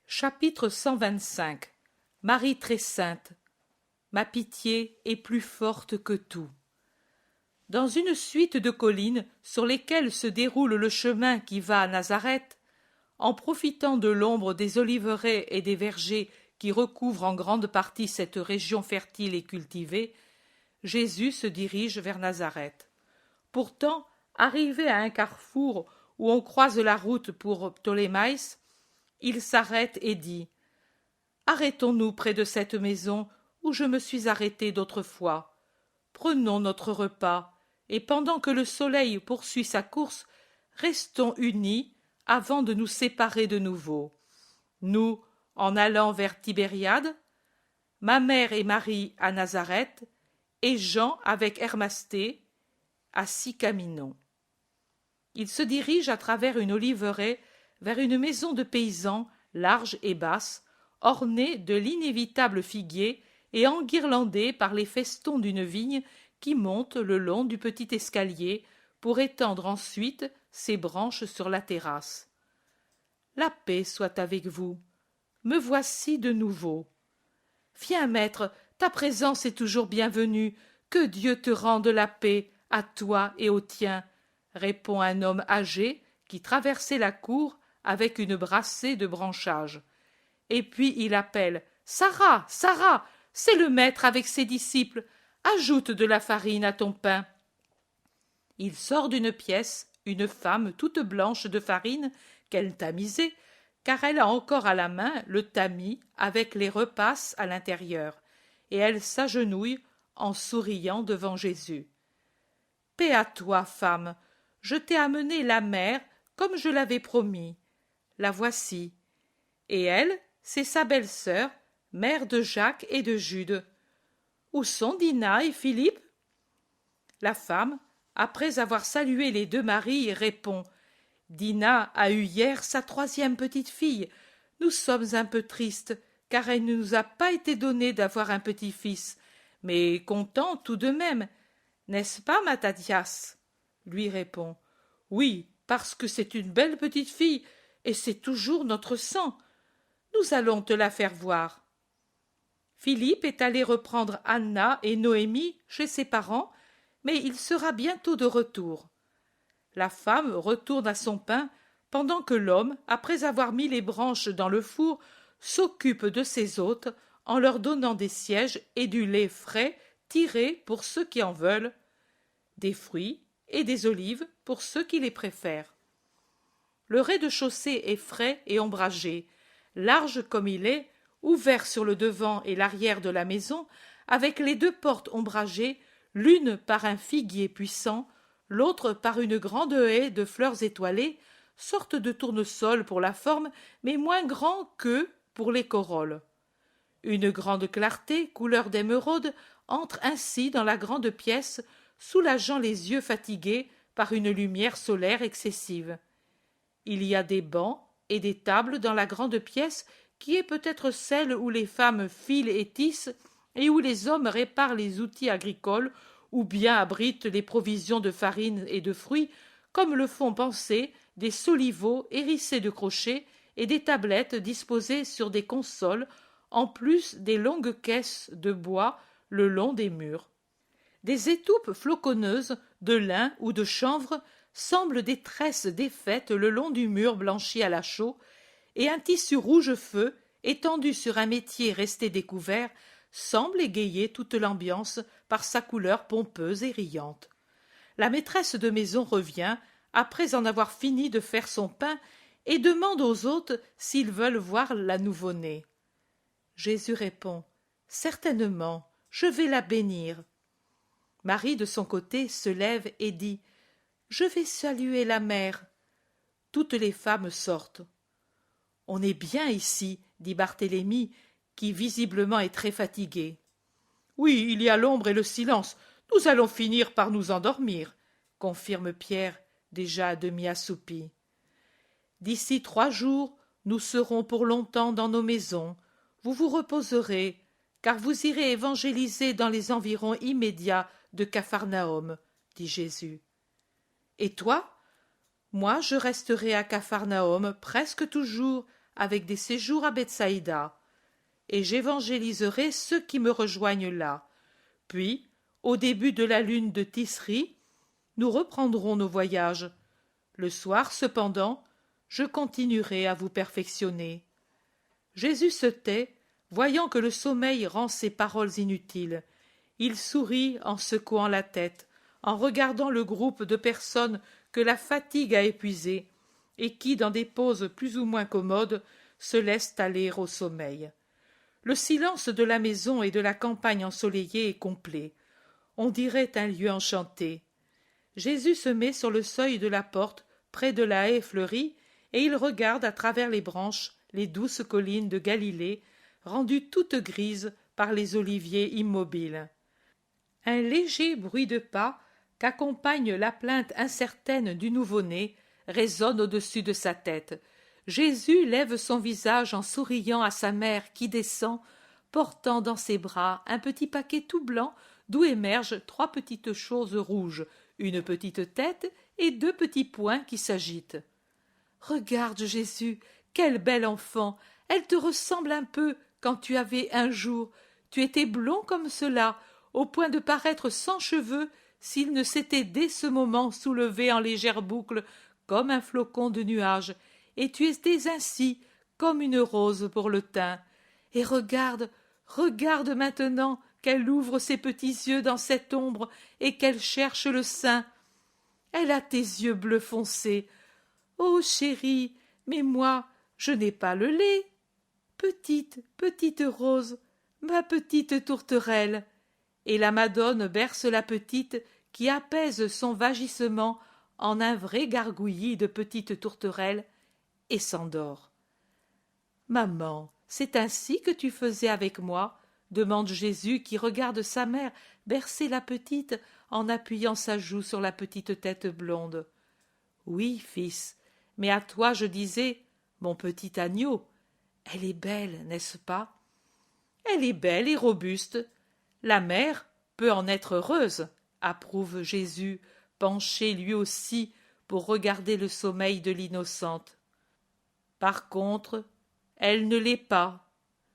Chapitre 125. Marie très sainte. Ma pitié est plus forte que tout. Dans une suite de collines sur lesquelles se déroule le chemin qui va à Nazareth, en profitant de l'ombre des oliveraies et des vergers qui recouvrent en grande partie cette région fertile et cultivée, Jésus se dirige vers Nazareth. Pourtant, arrivé à un carrefour où on croise la route pour Ptolémaïs, il s'arrête et dit « Arrêtons-nous près de cette maison où je me suis arrêté d'autrefois. Prenons notre repas, et pendant que le soleil poursuit sa course, restons unis avant de nous séparer de nouveau. Nous, en allant vers Tibériade, ma mère et Marie à Nazareth, et Jean avec Hermasté à Sicaminon. » Il se dirige à travers une oliveraie vers une maison de paysan large et basse, ornée de l'inévitable figuier et enguirlandée par les festons d'une vigne qui monte le long du petit escalier pour étendre ensuite ses branches sur la terrasse. La paix soit avec vous. Me voici de nouveau. Viens, maître, ta présence est toujours bienvenue. Que Dieu te rende la paix, à toi et aux tiens, répond un homme âgé qui traversait la cour avec une brassée de branchages. Et puis il appelle « Sarah, Sarah, c'est le maître avec ses disciples. Ajoute de la farine à ton pain. » Il sort d'une pièce une femme toute blanche de farine qu'elle tamisait, car elle a encore à la main le tamis avec les repasses à l'intérieur, et elle s'agenouille en souriant devant Jésus. « Paix à toi, femme, je t'ai amené la mère comme je l'avais promis. La voici. » Et elle, c'est sa belle-sœur, mère de Jacques et de Jude. « Où sont Dina et Philippe ?» La femme, après avoir salué les deux maris, répond « Dina a eu hier sa troisième petite-fille. Nous sommes un peu tristes, car elle ne nous a pas été donnée d'avoir un petit-fils, mais contents tout de même. N'est-ce pas, Mattathias ?» Lui répond « Oui, parce que c'est une belle petite fille, et c'est toujours notre sang. Nous allons te la faire voir. » Philippe est allé reprendre Anna et Noémie chez ses parents, mais il sera bientôt de retour. La femme retourne à son pain, pendant que l'homme, après avoir mis les branches dans le four, s'occupe de ses hôtes en leur donnant des sièges et du lait frais tiré pour ceux qui en veulent, des fruits et des olives pour ceux qui les préfèrent. Le rez-de-chaussée est frais et ombragé, large comme il est, ouvert sur le devant et l'arrière de la maison, avec les deux portes ombragées, l'une par un figuier puissant, l'autre par une grande haie de fleurs étoilées, sorte de tournesol pour la forme, mais moins grand qu'eux pour les corolles. Une grande clarté, couleur d'émeraude, entre ainsi dans la grande pièce, soulageant les yeux fatigués par une lumière solaire excessive. Il y a des bancs et des tables dans la grande pièce qui est peut-être celle où les femmes filent et tissent et où les hommes réparent les outils agricoles ou bien abritent les provisions de farine et de fruits, comme le font penser des soliveaux hérissés de crochets et des tablettes disposées sur des consoles, en plus des longues caisses de bois le long des murs. Des étoupes floconneuses de lin ou de chanvre semblent des tresses défaites le long du mur blanchi à la chaux, et un tissu rouge-feu, étendu sur un métier resté découvert, semble égayer toute l'ambiance par sa couleur pompeuse et riante. La maîtresse de maison revient, après en avoir fini de faire son pain, et demande aux hôtes s'ils veulent voir la nouveau-née. Jésus répond « Certainement, je vais la bénir. » Marie, de son côté, se lève et dit « Je vais saluer la mère. » Toutes les femmes sortent. « On est bien ici, » dit Barthélemy, qui visiblement est très fatigué. « Oui, il y a l'ombre et le silence. Nous allons finir par nous endormir, » confirme Pierre, déjà à demi assoupi. « D'ici 3 jours, nous serons pour longtemps dans nos maisons. Vous vous reposerez, car vous irez évangéliser dans les environs immédiats de Capharnaüm, dit Jésus. Et toi ? Moi, je resterai à Capharnaüm presque toujours, avec des séjours à Bethsaïda, et j'évangéliserai ceux qui me rejoignent là. Puis, au début de la lune de Tisri, nous reprendrons nos voyages. Le soir, cependant, je continuerai à vous perfectionner. » Jésus se tait, voyant que le sommeil rend ses paroles inutiles. Il sourit en secouant la tête, en regardant le groupe de personnes que la fatigue a épuisées et qui, dans des poses plus ou moins commodes, se laissent aller au sommeil. Le silence de la maison et de la campagne ensoleillée est complet. On dirait un lieu enchanté. Jésus se met sur le seuil de la porte, près de la haie fleurie, et il regarde à travers les branches les douces collines de Galilée, rendues toutes grises par les oliviers immobiles. Un léger bruit de pas, qu'accompagne la plainte incertaine du nouveau-né, résonne au-dessus de sa tête. Jésus lève son visage en souriant à sa mère qui descend, portant dans ses bras un petit paquet tout blanc d'où émergent 3 petites choses rouges, une petite tête et 2 petits poings qui s'agitent. « Regarde, Jésus, quel bel enfant! Elle te ressemble un peu quand tu avais un jour. Tu étais blond comme cela, au point de paraître sans cheveux s'il ne s'était dès ce moment soulevé en légère boucle comme un flocon de nuage, et tu étais ainsi comme une rose pour le teint. Et regarde, regarde maintenant qu'elle ouvre ses petits yeux dans cette ombre et qu'elle cherche le sein. Elle a tes yeux bleu foncé. Oh chérie, mais moi, je n'ai pas le lait. Petite, petite rose, ma petite tourterelle. » Et la Madone berce la petite qui apaise son vagissement en un vrai gargouillis de petite tourterelle et s'endort. « Maman, c'est ainsi que tu faisais avec moi ?» demande Jésus qui regarde sa mère bercer la petite en appuyant sa joue sur la petite tête blonde. « Oui, fils, mais à toi je disais, mon petit agneau, elle est belle, n'est-ce pas ? Elle est belle et robuste. La mère peut en être heureuse, approuve Jésus, penché lui aussi pour regarder le sommeil de l'innocente. Par contre, elle ne l'est pas.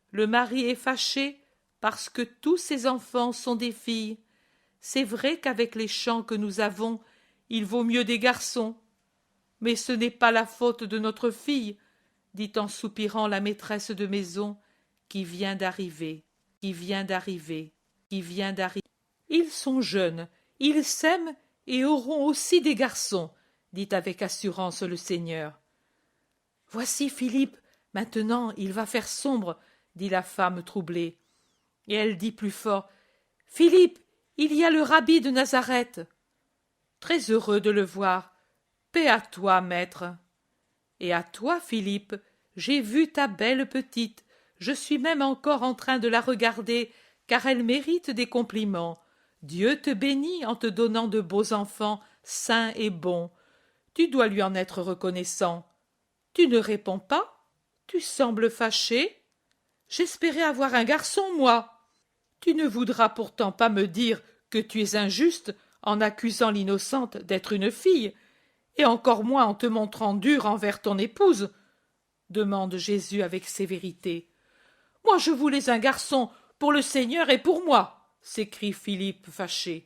Le mari est fâché parce que tous ses enfants sont des filles. C'est vrai qu'avec les champs que nous avons, il vaut mieux des garçons. Mais ce n'est pas la faute de notre fille, dit en soupirant la maîtresse de maison qui vient d'arriver, qui vient d'arriver, qui vient d'arriver. Ils sont jeunes, ils s'aiment et auront aussi des garçons, dit avec assurance le Seigneur. Voici Philippe, maintenant il va faire sombre, dit la femme troublée. Et elle dit plus fort, Philippe, il y a le rabbi de Nazareth. Très heureux de le voir. Paix à toi, maître. Et à toi, Philippe, j'ai vu ta belle petite, je suis même encore en train de la regarder, car elle mérite des compliments. Dieu te bénit en te donnant de beaux enfants, sains et bons. Tu dois lui en être reconnaissant. Tu ne réponds pas? Tu sembles fâché? J'espérais avoir un garçon, moi. Tu ne voudras pourtant pas me dire que tu es injuste en accusant l'innocente d'être une fille, et encore moins en te montrant dur envers ton épouse, demande Jésus avec sévérité. Moi je voulais un garçon pour le Seigneur et pour moi, s'écrie Philippe fâché.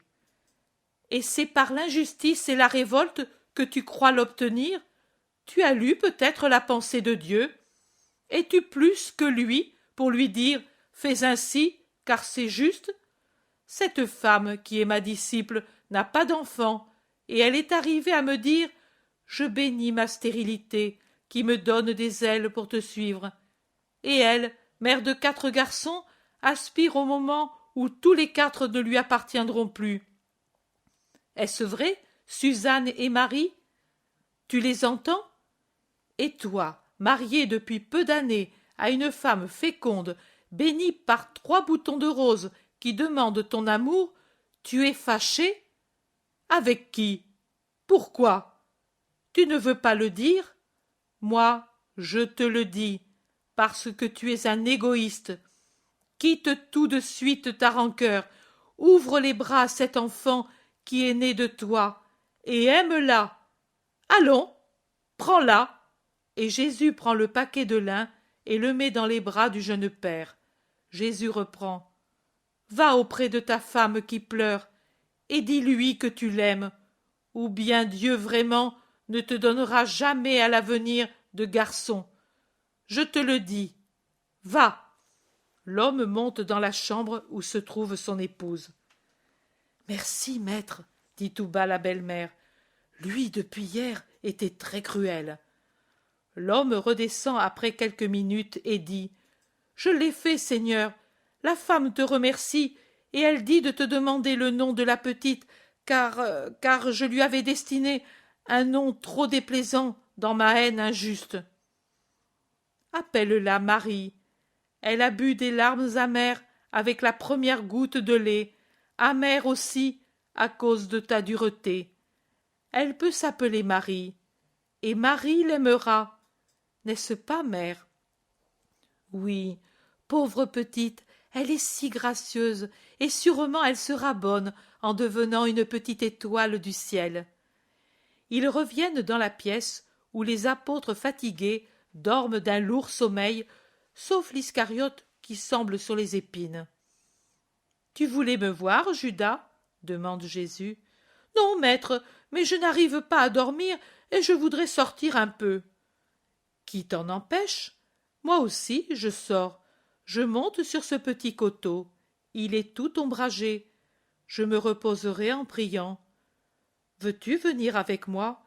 Et c'est par l'injustice et la révolte que tu crois l'obtenir? Tu as lu peut-être la pensée de Dieu? Es-tu plus que lui pour lui dire « Fais ainsi, car c'est juste » ? Cette femme qui est ma disciple n'a pas d'enfant, et elle est arrivée à me dire « Je bénis ma stérilité, qui me donne des ailes pour te suivre. » Et elle, mère de 4 garçons, aspire au moment où tous les 4 ne lui appartiendront plus. Est-ce vrai, Suzanne et Marie? Tu les entends? Et toi, mariée depuis peu d'années à une femme féconde, bénie par 3 boutons de rose qui demandent ton amour, tu es fâché? Avec qui? Pourquoi? Tu ne veux pas le dire? Moi, je te le dis, parce que tu es un égoïste. Quitte tout de suite ta rancœur, ouvre les bras à cet enfant qui est né de toi, et aime-la. Allons, prends-la. et Jésus prend le paquet de lin et le met dans les bras du jeune père. Jésus reprend. Va auprès de ta femme qui pleure, et dis-lui que tu l'aimes, ou bien Dieu vraiment ne te donnera jamais à l'avenir de garçon. Je te le dis. Va. L'homme monte dans la chambre où se trouve son épouse. Merci, maître, dit tout bas la belle-mère. Lui, depuis hier, était très cruel. L'homme redescend après quelques minutes et dit. Je l'ai fait, Seigneur. La femme te remercie, et elle dit de te demander le nom de la petite, car je lui avais destiné un nom trop déplaisant dans ma haine injuste. Appelle-la Marie. Elle a bu des larmes amères avec la première goutte de lait, amère aussi à cause de ta dureté. Elle peut s'appeler Marie, et Marie l'aimera. N'est-ce pas, mère? Oui, pauvre petite, elle est si gracieuse, et sûrement elle sera bonne en devenant une petite étoile du ciel. Ils reviennent dans la pièce où les apôtres fatigués dorment d'un lourd sommeil, sauf l'Iscariote qui semble sur les épines. « Tu voulais me voir, Judas ?» demande Jésus. « Non, maître, mais je n'arrive pas à dormir et je voudrais sortir un peu. »« Qui t'en empêche ? Moi aussi, je sors. Je monte sur ce petit coteau. Il est tout ombragé. Je me reposerai en priant. Veux-tu venir avec moi ?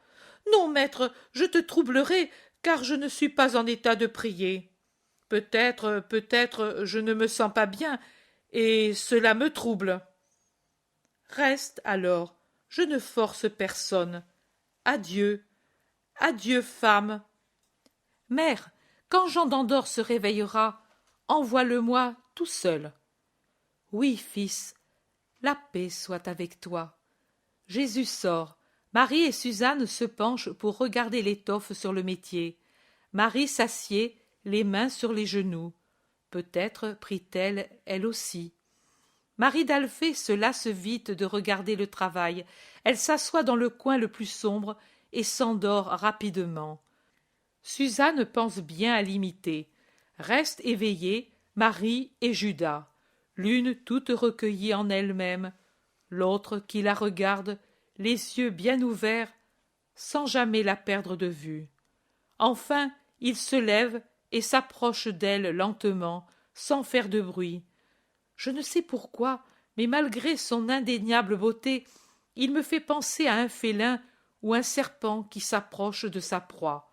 Non, maître, je te troublerai, car je ne suis pas en état de prier. Peut-être, je ne me sens pas bien, et cela me trouble. Reste alors, je ne force personne. Adieu, adieu, femme. Mère, quand Jean d'Andorre se réveillera, envoie-le-moi tout seul. Oui, fils, la paix soit avec toi. Jésus sort. Marie et Suzanne se penchent pour regarder l'étoffe sur le métier. Marie s'assied, les mains sur les genoux. Peut-être prie-t-elle, elle aussi. Marie d'Alphée se lasse vite de regarder le travail. Elle s'assoit dans le coin le plus sombre et s'endort rapidement. Suzanne pense bien à l'imiter. Restent éveillés Marie et Judas, l'une toute recueillie en elle-même, l'autre qui la regarde, les yeux bien ouverts, sans jamais la perdre de vue. Enfin, il se lève et s'approche d'elle lentement, sans faire de bruit. Je ne sais pourquoi, mais malgré son indéniable beauté, il me fait penser à un félin ou un serpent qui s'approche de sa proie.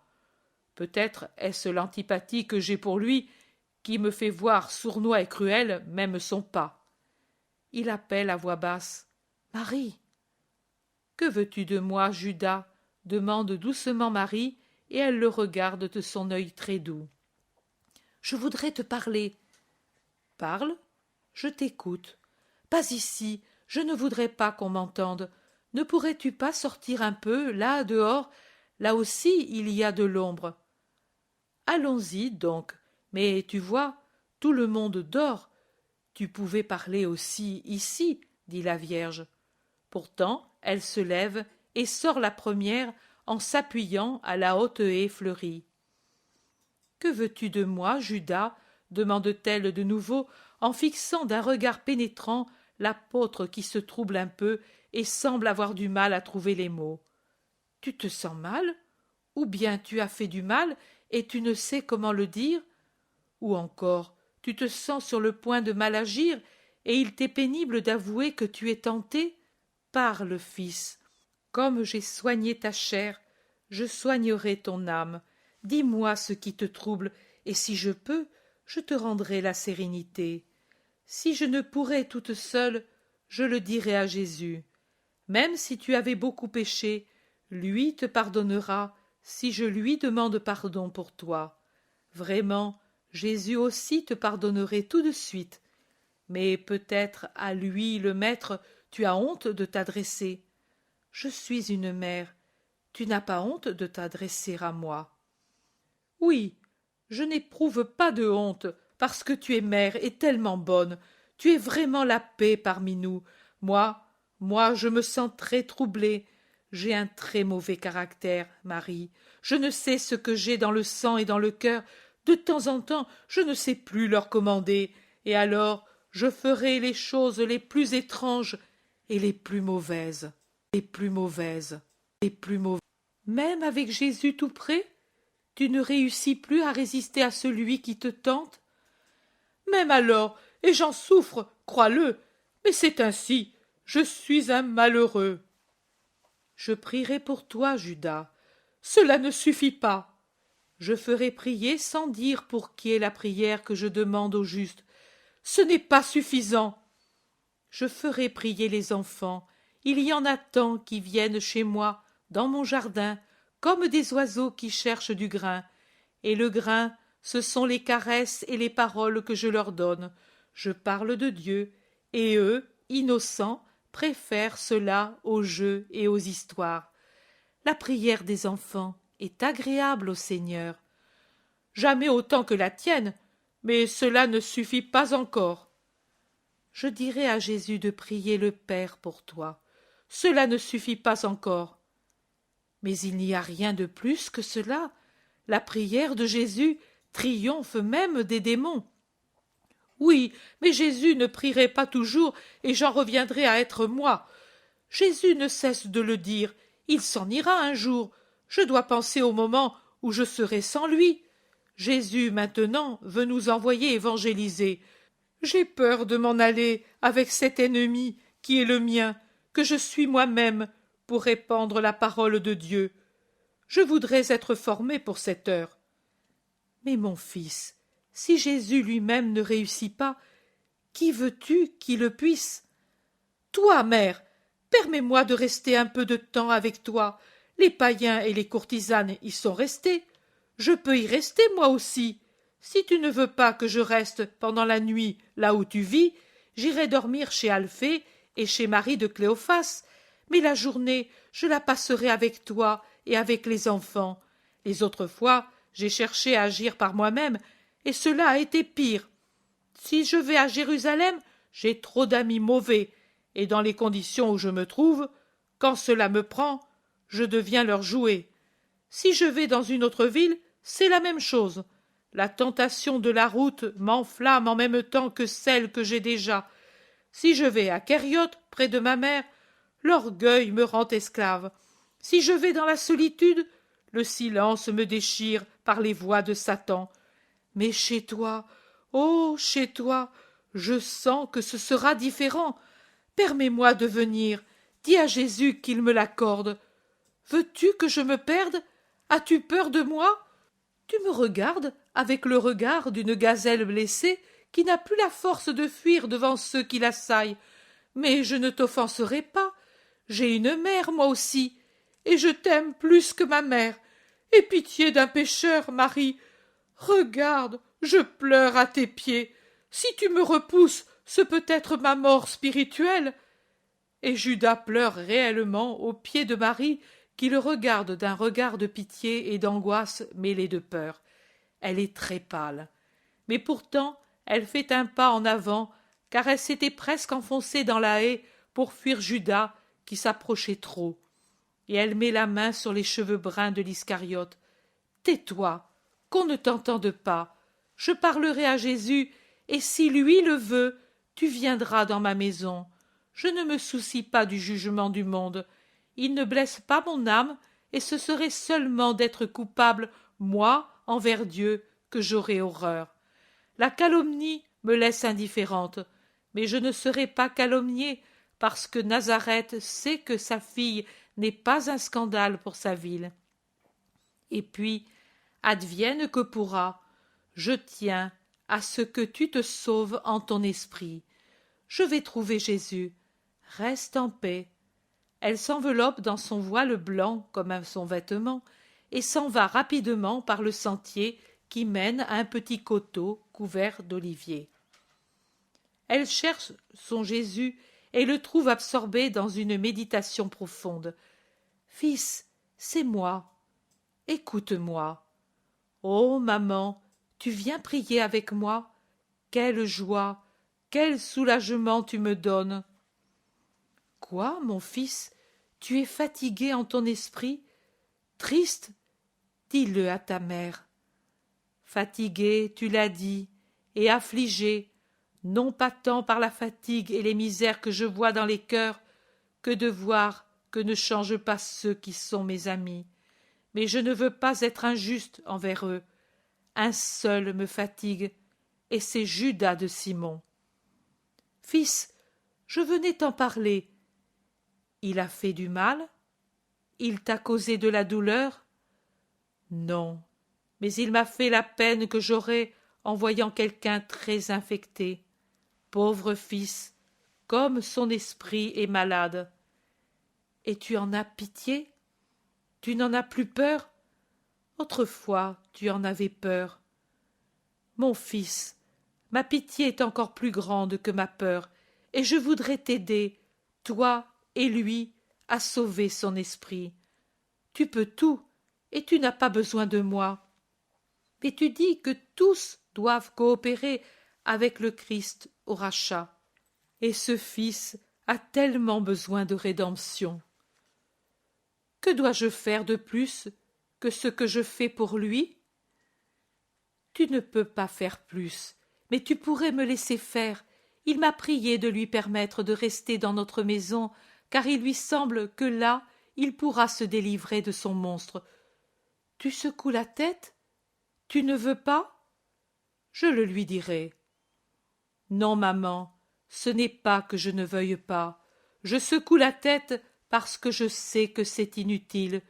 Peut-être est-ce l'antipathie que j'ai pour lui qui me fait voir sournois et cruel même son pas. Il appelle à voix basse. « Marie !»« Que veux-tu de moi, Judas ?» demande doucement Marie, et elle le regarde de son œil très doux. « Je voudrais te parler. »« Parle, je t'écoute. »« Pas ici, je ne voudrais pas qu'on m'entende. Ne pourrais-tu pas sortir un peu, là, dehors? Là aussi, il y a de l'ombre. »« Allons-y, donc. Mais tu vois, tout le monde dort. Tu pouvais parler aussi ici, dit la Vierge. Pourtant, elle se lève et sort la première en s'appuyant à la haute haie fleurie. « Que veux-tu de moi, Judas ?» demande-t-elle de nouveau en fixant d'un regard pénétrant l'apôtre qui se trouble un peu et semble avoir du mal à trouver les mots. « Tu te sens mal ? Ou bien tu as fait du mal et tu ne sais comment le dire ? Ou encore, tu te sens sur le point de mal agir et il t'est pénible d'avouer que tu es tenté ? Parle, fils. Comme j'ai soigné ta chair, je soignerai ton âme. Dis-moi ce qui te trouble, et si je peux, je te rendrai la sérénité. Si je ne pourrais toute seule, je le dirai à Jésus. Même si tu avais beaucoup péché, lui te pardonnera si je lui demande pardon pour toi. Vraiment, Jésus aussi te pardonnerait tout de suite. Mais peut-être à lui, le Maître, tu as honte de t'adresser. Je suis une mère. Tu n'as pas honte de t'adresser à moi. Oui, je n'éprouve pas de honte, parce que tu es mère et tellement bonne. Tu es vraiment la paix parmi nous. Moi, je me sens très troublée. J'ai un très mauvais caractère, Marie. Je ne sais ce que j'ai dans le sang et dans le cœur. De temps en temps, je ne sais plus leur commander, et alors je ferai les choses les plus étranges et les plus mauvaises, les plus mauvaises, les plus mauvaises. Même avec Jésus tout près, tu ne réussis plus à résister à celui qui te tente? Même alors, et j'en souffre, crois-le, mais c'est ainsi, je suis un malheureux. Je prierai pour toi, Judas. Cela ne suffit pas. Je ferai prier sans dire pour qui est la prière que je demande au juste. Ce n'est pas suffisant. Je ferai prier les enfants. Il y en a tant qui viennent chez moi, dans mon jardin, comme des oiseaux qui cherchent du grain. Et le grain, ce sont les caresses et les paroles que je leur donne. Je parle de Dieu, et eux, innocents, préfèrent cela aux jeux et aux histoires. La prière des enfants est agréable au Seigneur. Jamais autant que la tienne, mais cela ne suffit pas encore. Je dirai à Jésus de prier le Père pour toi. Cela ne suffit pas encore. Mais il n'y a rien de plus que cela. La prière de Jésus triomphe même des démons. Oui, mais Jésus ne prierait pas toujours, et j'en reviendrai à être moi. Jésus ne cesse de le dire. Il s'en ira un jour. Je dois penser au moment où je serai sans lui. Jésus, maintenant, veut nous envoyer évangéliser. J'ai peur de m'en aller avec cet ennemi qui est le mien, que je suis moi-même, pour répandre la parole de Dieu. Je voudrais être formé pour cette heure. Mais mon fils, si Jésus lui-même ne réussit pas, qui veux-tu qui le puisse? Toi, mère, permets-moi de rester un peu de temps avec toi. Les païens et les courtisanes y sont restés. Je peux y rester moi aussi. Si tu ne veux pas que je reste pendant la nuit là où tu vis, j'irai dormir chez Alphée et chez Marie de Cléophas. Mais la journée, je la passerai avec toi et avec les enfants. Les autres fois, j'ai cherché à agir par moi-même, et cela a été pire. Si je vais à Jérusalem, j'ai trop d'amis mauvais, et dans les conditions où je me trouve, quand cela me prend, je deviens leur jouet. Si je vais dans une autre ville, c'est la même chose. La tentation de la route m'enflamme en même temps que celle que j'ai déjà. Si je vais à Kériote, près de ma mère, l'orgueil me rend esclave. Si je vais dans la solitude, le silence me déchire par les voix de Satan. Mais chez toi, oh, chez toi, je sens que ce sera différent. Permets-moi de venir. Dis à Jésus qu'il me l'accorde. Veux-tu que je me perde? As-tu peur de moi? Tu me regardes avec le regard d'une gazelle blessée qui n'a plus la force de fuir devant ceux qui l'assaillent. Mais je ne t'offenserai pas. J'ai une mère, moi aussi, et je t'aime plus que ma mère. Aie pitié d'un pécheur, Marie. Regarde, je pleure à tes pieds. Si tu me repousses, ce peut être ma mort spirituelle. Et Judas pleure réellement aux pieds de Marie, qui le regarde d'un regard de pitié et d'angoisse mêlée de peur. Elle est très pâle. Mais pourtant, elle fait un pas en avant, car elle s'était presque enfoncée dans la haie pour fuir Judas, qui s'approchait trop. Et elle met la main sur les cheveux bruns de l'Iscariote. « Tais-toi, qu'on ne t'entende pas. Je parlerai à Jésus, et si lui le veut, tu viendras dans ma maison. Je ne me soucie pas du jugement du monde. Il ne blesse pas mon âme, et ce serait seulement d'être coupable, moi, envers Dieu, que j'aurais horreur. La calomnie me laisse indifférente, mais je ne serai pas calomniée, parce que Nazareth sait que sa fille n'est pas un scandale pour sa ville. Et puis, advienne que pourra, je tiens à ce que tu te sauves en ton esprit. Je vais trouver Jésus. Reste en paix. » Elle s'enveloppe dans son voile blanc comme à son vêtement et s'en va rapidement par le sentier qui mène à un petit coteau couvert d'oliviers. Elle cherche son Jésus et le trouve absorbé dans une méditation profonde. « Fils, c'est moi. Écoute-moi. Oh, maman, tu viens prier avec moi? Quelle joie, quel soulagement tu me donnes! » « Quoi, mon fils? Tu es fatigué en ton esprit, triste, dis-le à ta mère. Fatigué, tu l'as dit, et affligé, non pas tant par la fatigue et les misères que je vois dans les cœurs, que de voir que ne changent pas ceux qui sont mes amis. Mais je ne veux pas être injuste envers eux. Un seul me fatigue, et c'est Judas de Simon. Fils, je venais t'en parler. Il a fait du mal? Il t'a causé de la douleur? Non, mais il m'a fait la peine que j'aurais en voyant quelqu'un très infecté. Pauvre fils, comme son esprit est malade. Et tu en as pitié? Tu n'en as plus peur? Autrefois tu en avais peur. Mon fils, ma pitié est encore plus grande que ma peur, et je voudrais t'aider, toi et lui, à sauver son esprit. Tu peux tout, et tu n'as pas besoin de moi. Mais tu dis que tous doivent coopérer avec le Christ au rachat. Et ce fils a tellement besoin de rédemption. Que dois-je faire de plus que ce que je fais pour lui? Tu ne peux pas faire plus, mais tu pourrais me laisser faire. Il m'a prié de lui permettre de rester dans notre maison, car il lui semble que là, il pourra se délivrer de son monstre. Tu secoues la tête? Tu ne veux pas? Je le lui dirai. Non, maman, ce n'est pas que je ne veuille pas. Je secoue la tête parce que je sais que c'est inutile.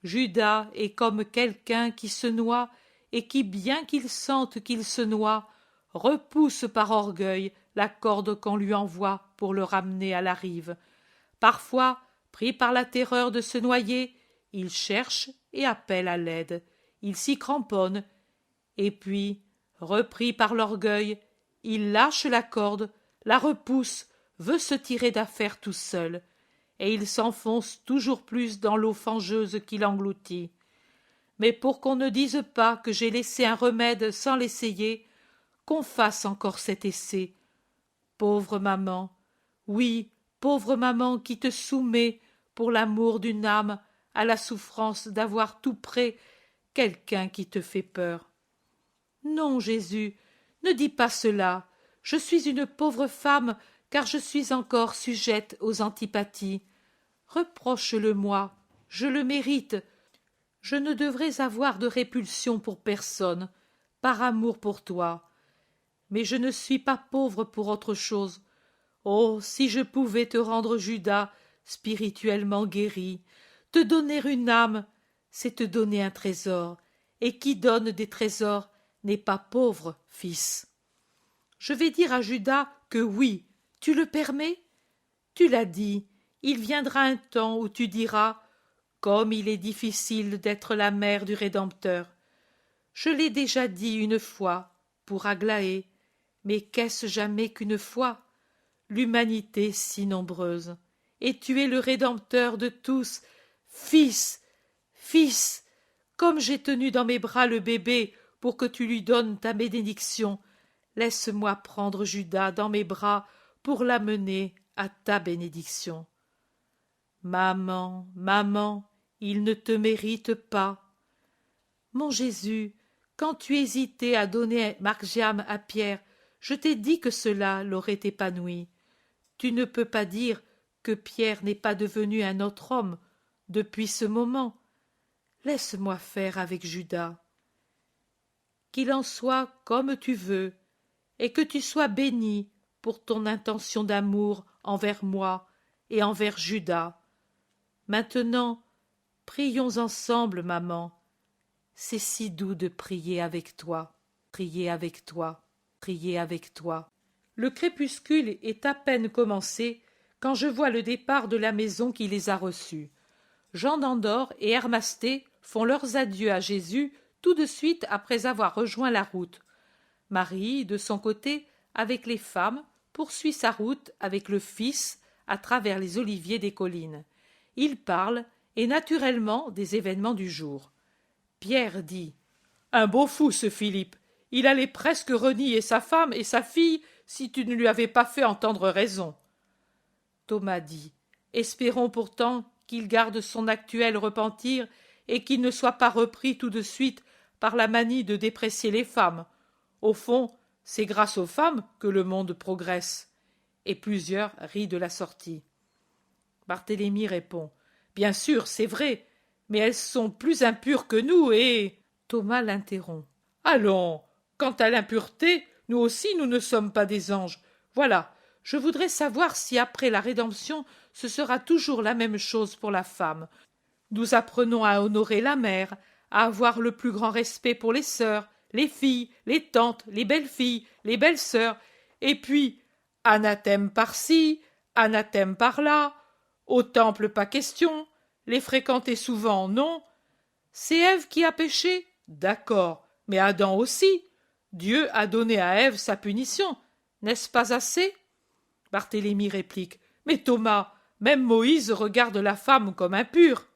Judas est comme quelqu'un qui se noie et qui, bien qu'il sente qu'il se noie, repousse par orgueil la corde qu'on lui envoie pour le ramener à la rive. Parfois, pris par la terreur de se noyer, il cherche et appelle à l'aide. Il s'y cramponne, et puis, repris par l'orgueil, il lâche la corde, la repousse, veut se tirer d'affaire tout seul, et il s'enfonce toujours plus dans l'eau fangeuse qui l'engloutit. Mais pour qu'on ne dise pas que j'ai laissé un remède sans l'essayer, qu'on fasse encore cet essai. Pauvre maman, oui, pauvre maman qui te soumets, pour l'amour d'une âme, à la souffrance d'avoir tout près quelqu'un qui te fait peur. Non, Jésus, ne dis pas cela. Je suis une pauvre femme, car je suis encore sujette aux antipathies. Reproche-le-moi, je le mérite. Je ne devrais avoir de répulsion pour personne, par amour pour toi. Mais je ne suis pas pauvre pour autre chose. Oh, si je pouvais te rendre Judas, spirituellement guéri, te donner une âme, c'est te donner un trésor, et qui donne des trésors n'est pas pauvre, fils. Je vais dire à Judas que oui, tu le permets? Tu l'as dit, il viendra un temps où tu diras « Comme il est difficile d'être la mère du Rédempteur ». Je l'ai déjà dit une fois, pour Aglaé, mais qu'est-ce jamais qu'une fois? L'humanité si nombreuse, et tu es le Rédempteur de tous. Fils, fils, comme j'ai tenu dans mes bras le bébé pour que tu lui donnes ta bénédiction, laisse-moi prendre Judas dans mes bras pour l'amener à ta bénédiction. Maman, maman, il ne te mérite pas. Mon Jésus, quand tu hésitais à donner Margiam à Pierre, je t'ai dit que cela l'aurait épanoui. Tu ne peux pas dire que Pierre n'est pas devenu un autre homme depuis ce moment. Laisse-moi faire avec Judas. Qu'il en soit comme tu veux, et que tu sois béni pour ton intention d'amour envers moi et envers Judas. Maintenant, prions ensemble, maman. C'est si doux de prier avec toi, prier avec toi, prier avec toi. Le crépuscule est à peine commencé quand je vois le départ de la maison qui les a reçus. Jean d'Andorre et Hermasté font leurs adieux à Jésus tout de suite après avoir rejoint la route. Marie, de son côté, avec les femmes, poursuit sa route avec le Fils à travers les oliviers des collines. Ils parlent, et naturellement, des événements du jour. Pierre dit « Un beau fou, ce Philippe. Il allait presque renier sa femme et sa fille si tu ne lui avais pas fait entendre raison. » Thomas dit « Espérons pourtant qu'il garde son actuel repentir et qu'il ne soit pas repris tout de suite par la manie de déprécier les femmes. Au fond, c'est grâce aux femmes que le monde progresse. Et plusieurs rient de la sortie. Barthélemy répond. Bien sûr, c'est vrai, mais elles sont plus impures que nous et... Thomas l'interrompt. Allons, quant à l'impureté, nous aussi nous ne sommes pas des anges. Voilà, je voudrais savoir si après la rédemption ce sera toujours la même chose pour la femme. Nous apprenons à honorer la mère, à avoir le plus grand respect pour les sœurs, les filles, les tantes, les belles-filles, les belles-sœurs, et puis anathème par-ci, anathème par-là, au temple pas question, les fréquenter souvent non. C'est Ève qui a péché, d'accord, mais Adam aussi. Dieu a donné à Ève sa punition, n'est-ce pas assez? Barthélemy réplique. Mais Thomas, même Moïse regarde la femme comme impure.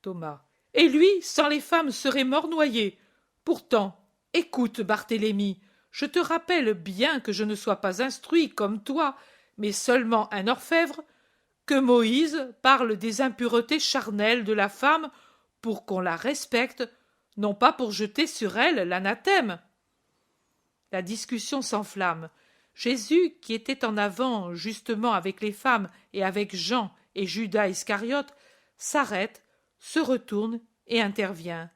Thomas. Et lui, sans les femmes, serait mort noyé. Pourtant, écoute, Barthélemy, je te rappelle, bien que je ne sois pas instruit comme toi, mais seulement un orfèvre, que Moïse parle des impuretés charnelles de la femme pour qu'on la respecte, non pas pour jeter sur elle l'anathème. La discussion s'enflamme. Jésus, qui était en avant justement avec les femmes et avec Jean et Judas Iscariote, s'arrête, se retourne et intervient.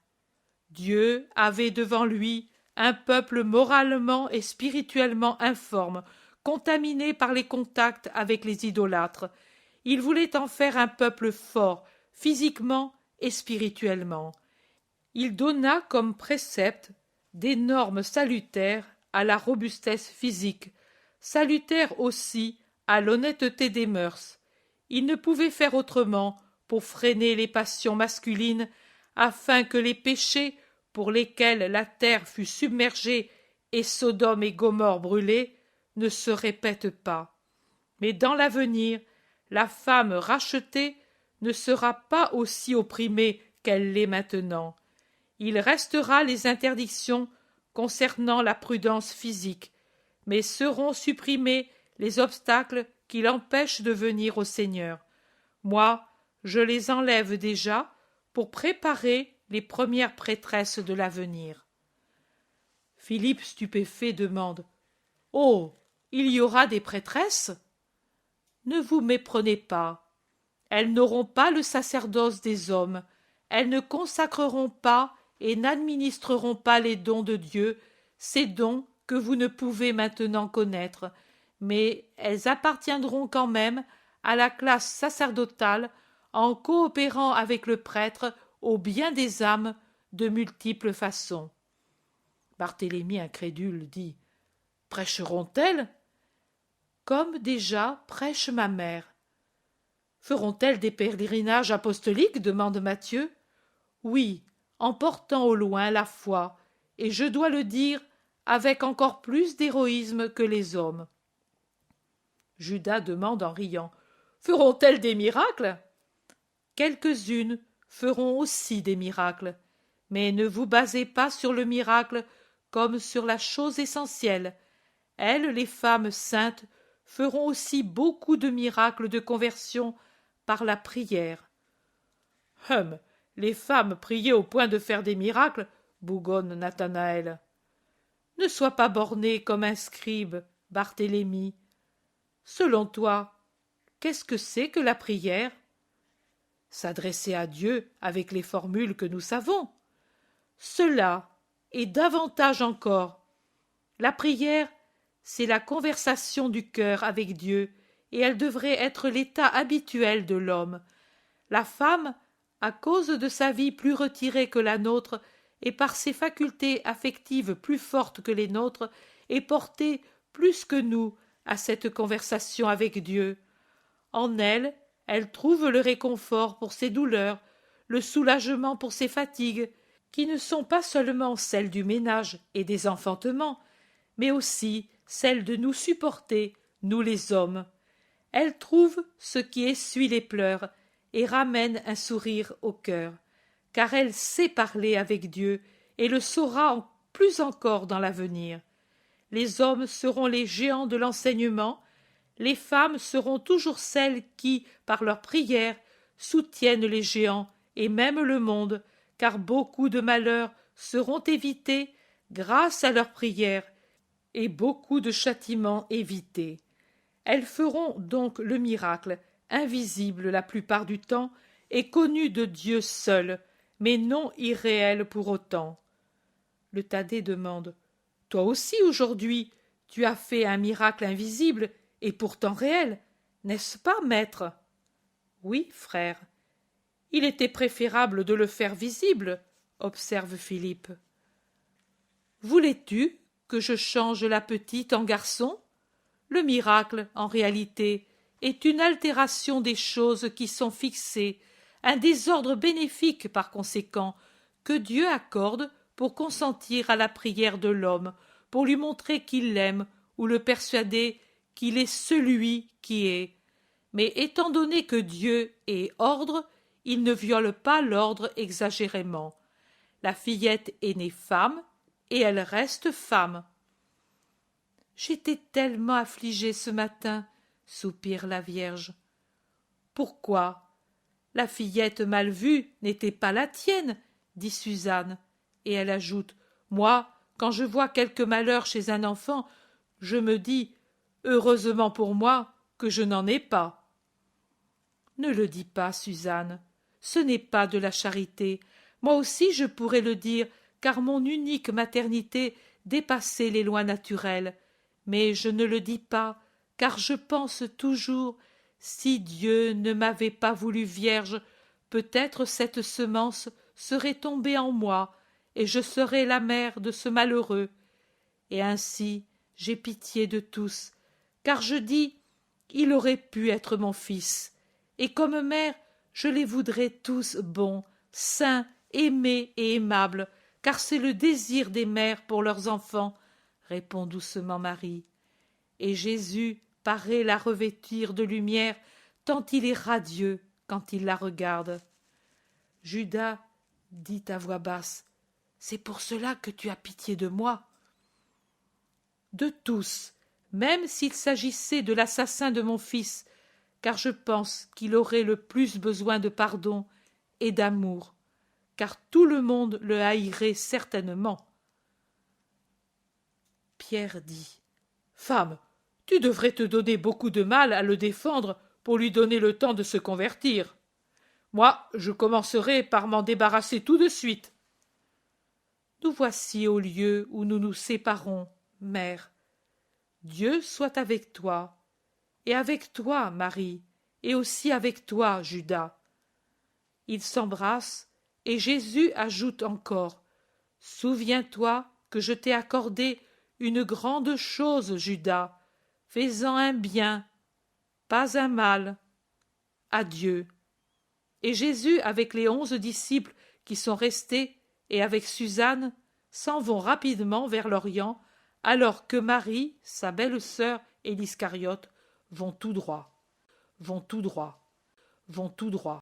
Dieu avait devant lui un peuple moralement et spirituellement informe, contaminé par les contacts avec les idolâtres. Il voulait en faire un peuple fort, physiquement et spirituellement. Il donna comme précepte des normes salutaires à la robustesse physique, salutaires aussi à l'honnêteté des mœurs. Il ne pouvait faire autrement pour freiner les passions masculines, afin que les péchés pour lesquels la terre fut submergée et Sodome et Gomorrhe brûlées ne se répètent pas. Mais dans l'avenir, la femme rachetée ne sera pas aussi opprimée qu'elle l'est maintenant. Il restera les interdictions concernant la prudence physique, mais seront supprimés les obstacles qui l'empêchent de venir au Seigneur. Moi, je les enlève déjà pour préparer les premières prêtresses de l'avenir. Philippe, stupéfait, demande. Oh, il y aura des prêtresses? Ne vous méprenez pas. Elles n'auront pas le sacerdoce des hommes, elles ne consacreront pas et n'administreront pas les dons de Dieu, ces dons que vous ne pouvez maintenant connaître, mais elles appartiendront quand même à la classe sacerdotale en coopérant avec le prêtre au bien des âmes de multiples façons. Barthélemy, incrédule, dit. Prêcheront-elles? Comme déjà prêche ma mère. Feront-elles des pèlerinages apostoliques? Demande Matthieu. Oui, en portant au loin la foi, et je dois le dire avec encore plus d'héroïsme que les hommes. Judas demande en riant. Feront-elles des miracles? Quelques-unes feront aussi des miracles, mais ne vous basez pas sur le miracle comme sur la chose essentielle. Elles, les femmes saintes, feront aussi beaucoup de miracles de conversion par la prière. Les femmes prier au point de faire des miracles, bougonne Nathanaël. Ne sois pas borné comme un scribe, Barthélemy. Selon toi, qu'est-ce que c'est que la prière? S'adresser à Dieu avec les formules que nous savons. Cela, et davantage encore. La prière, c'est la conversation du cœur avec Dieu, et elle devrait être l'état habituel de l'homme. La femme, à cause de sa vie plus retirée que la nôtre, et par ses facultés affectives plus fortes que les nôtres, est portée plus que nous à cette conversation avec Dieu. En elle, elle trouve le réconfort pour ses douleurs, le soulagement pour ses fatigues, qui ne sont pas seulement celles du ménage et des enfantements, mais aussi celles de nous supporter, nous les hommes. Elle trouve ce qui essuie les pleurs et ramène un sourire au cœur, car elle sait parler avec Dieu et le saura plus encore dans l'avenir. Les hommes seront les géants de l'enseignement, les femmes seront toujours celles qui, par leurs prières, soutiennent les géants et même le monde, car beaucoup de malheurs seront évités grâce à leurs prières, et beaucoup de châtiments évités. Elles feront donc le miracle, invisible la plupart du temps et connu de Dieu seul, mais non irréel pour autant. Le Thaddée demande: toi aussi aujourd'hui, tu as fait un miracle invisible et pourtant réel, n'est-ce pas, maître? Oui, frère. Il était préférable de le faire visible, observe Philippe. Voulais-tu que je change la petite en garçon? Le miracle, en réalité, est une altération des choses qui sont fixées, un désordre bénéfique par conséquent, que Dieu accorde pour consentir à la prière de l'homme, pour lui montrer qu'il l'aime ou le persuader qu'il est celui qui est. Mais étant donné que Dieu est ordre, il ne viole pas l'ordre exagérément. La fillette est née femme, et elle reste femme. J'étais tellement affligée ce matin, soupire la Vierge. Pourquoi? La fillette mal vue n'était pas la tienne, dit Suzanne, et elle ajoute: moi, quand je vois quelque malheur chez un enfant, je me dis: heureusement pour moi que je n'en ai pas. Ne le dis pas, Suzanne, ce n'est pas de la charité. Moi aussi je pourrais le dire, car mon unique maternité dépassait les lois naturelles. Mais je ne le dis pas, car je pense toujours: si Dieu ne m'avait pas voulu vierge, peut-être cette semence serait tombée en moi, et je serais la mère de ce malheureux. Et ainsi j'ai pitié de tous, car je dis: il aurait pu être mon fils, et comme mère, je les voudrais tous bons, saints, aimés et aimables, car c'est le désir des mères pour leurs enfants, répond doucement Marie. Et Jésus paraît la revêtir de lumière, tant il est radieux quand il la regarde. Judas dit à voix basse: c'est pour cela que tu as pitié de moi. De tous, même s'il s'agissait de l'assassin de mon fils, car je pense qu'il aurait le plus besoin de pardon et d'amour, car tout le monde le haïrait certainement. Pierre dit: femme, tu devrais te donner beaucoup de mal à le défendre pour lui donner le temps de se convertir. Moi, je commencerai par m'en débarrasser tout de suite. Nous voici au lieu où nous nous séparons, mère. Dieu soit avec toi, et avec toi, Marie, et aussi avec toi, Judas. Ils s'embrassent, et Jésus ajoute encore: souviens-toi que je t'ai accordé une grande chose, Judas. Fais-en un bien, pas un mal. Adieu. Et Jésus, avec les 11 disciples qui sont restés, et avec Suzanne, s'en vont rapidement vers l'Orient, alors que Marie, sa belle-sœur et l'Iscariote vont tout droit, vont tout droit, vont tout droit.